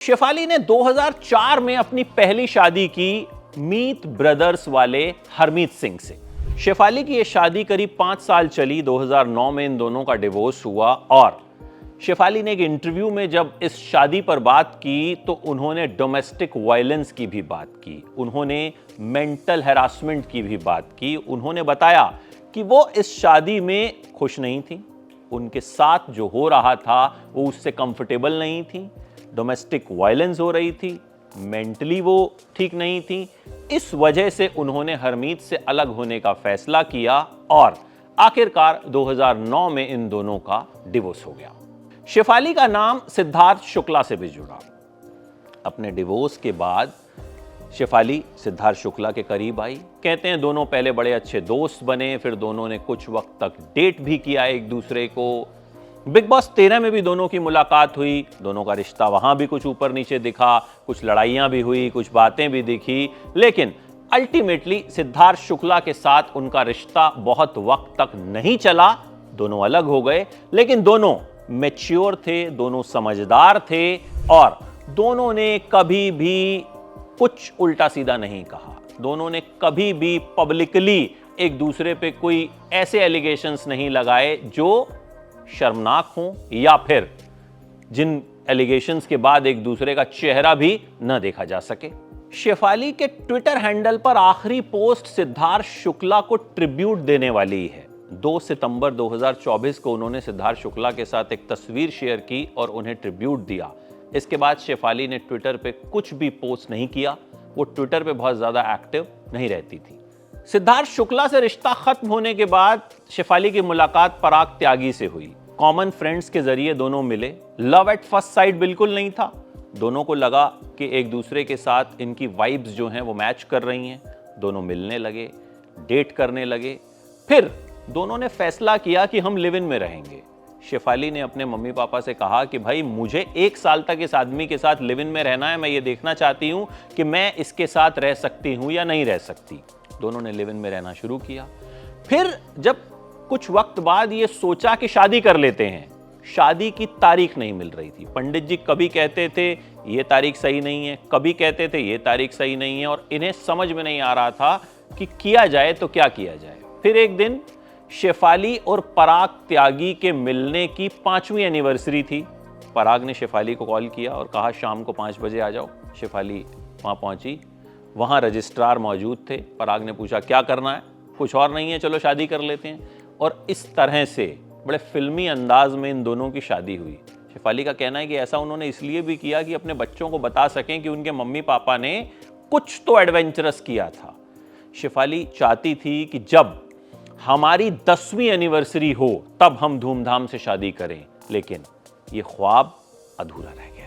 शेफाली ने 2004 में अपनी पहली शादी की मीत ब्रदर्स वाले हरमीत सिंह से। शेफाली की यह शादी करीब 5 साल चली। 2009 में इन दोनों का डिवोर्स हुआ और शेफाली ने एक इंटरव्यू में जब इस शादी पर बात की तो उन्होंने डोमेस्टिक वायलेंस की भी बात की, उन्होंने मेंटल हैरासमेंट की भी बात की। उन्होंने बताया कि वो इस शादी में खुश नहीं थी, उनके साथ जो हो रहा था वो उससे कंफर्टेबल नहीं थी, डोमेस्टिक वायलेंस हो रही थी, मेंटली वो ठीक नहीं थी। इस वजह से उन्होंने हरमीत से अलग होने का फैसला किया और आखिरकार 2009 में इन दोनों का डिवोर्स हो गया। शेफाली का नाम सिद्धार्थ शुक्ला से भी जुड़ा। अपने डिवोर्स के बाद शेफाली सिद्धार्थ शुक्ला के करीब आई। कहते हैं दोनों पहले बड़े अच्छे दोस्त बने, फिर दोनों ने कुछ वक्त तक डेट भी किया एक दूसरे को। बिग बॉस 13 में भी दोनों की मुलाकात हुई, दोनों का रिश्ता वहां भी कुछ ऊपर नीचे दिखा, कुछ लड़ाइयां भी हुई, कुछ बातें भी दिखी, लेकिन अल्टीमेटली सिद्धार्थ शुक्ला के साथ उनका रिश्ता बहुत वक्त तक नहीं चला। दोनों अलग हो गए, लेकिन दोनों मैच्योर थे, दोनों समझदार थे और दोनों ने कभी भी कुछ उल्टा सीधा नहीं कहा। दोनों ने कभी भी पब्लिकली एक दूसरे पे कोई ऐसे एलिगेशंस नहीं लगाए जो शर्मनाक हों या फिर जिन एलिगेशंस के बाद एक दूसरे का चेहरा भी न देखा जा सके। शेफाली के ट्विटर हैंडल पर आखिरी पोस्ट सिद्धार्थ शुक्ला को ट्रिब्यूट देने वाली है। 2 सितंबर 2024 को उन्होंने सिद्धार्थ शुक्ला के साथ एक तस्वीर शेयर की और उन्हें ट्रिब्यूट दिया। इसके बाद शेफाली ने ट्विटर पे कुछ भी पोस्ट नहीं किया। वो ट्विटर पे बहुत ज्यादा एक्टिव नहीं रहती थी। सिद्धार्थ शुक्ला से रिश्ता खत्म होने के बाद शेफाली की मुलाकात पराग त्यागी से हुई। कॉमन फ्रेंड्स के जरिए दोनों मिले। लव एट फर्स्ट साइट बिल्कुल नहीं था। दोनों को लगा कि एक दूसरे के साथ इनकी वाइब्स जो हैं वो मैच कर रही हैं। दोनों मिलने लगे, डेट करने लगे। फिर दोनों ने फैसला किया कि हम लिव इन में रहेंगे। शेफाली ने अपने मम्मी पापा से कहा कि भाई मुझे 1 साल तक इस आदमी के साथ लिव इन में रहना है, मैं ये देखना चाहती हूं कि मैं इसके साथ रह सकती हूं या नहीं रह सकती। दोनों ने लिव इन में रहना शुरू किया। फिर जब कुछ वक्त बाद ये सोचा कि शादी कर लेते हैं, शादी की तारीख नहीं मिल रही थी। पंडित जी कभी कहते थे ये तारीख सही नहीं है, कभी कहते थे ये तारीख सही नहीं है और इन्हें समझ में नहीं आ रहा था कि किया जाए तो क्या किया जाए। फिर एक दिन शेफाली और पराग त्यागी के मिलने की 5वीं एनिवर्सरी थी। पराग ने शेफाली को कॉल किया और कहा शाम को 5 बजे आ जाओ। शेफाली वहां पहुंची। वहां रजिस्ट्रार मौजूद थे। पराग ने पूछा क्या करना है? कुछ और नहीं है, चलो शादी कर लेते हैं। और इस तरह से बड़े फिल्मी अंदाज में इन दोनों की शादी हुई। शेफाली का कहना है कि ऐसा उन्होंने इसलिए भी किया कि अपने बच्चों को बता सकें कि उनके मम्मी पापा ने कुछ तो एडवेंचरस किया था। शेफाली चाहती थी कि जब हमारी 10वीं एनिवर्सरी हो तब हम धूमधाम से शादी करें, लेकिन ये ख्वाब अधूरा रह गया।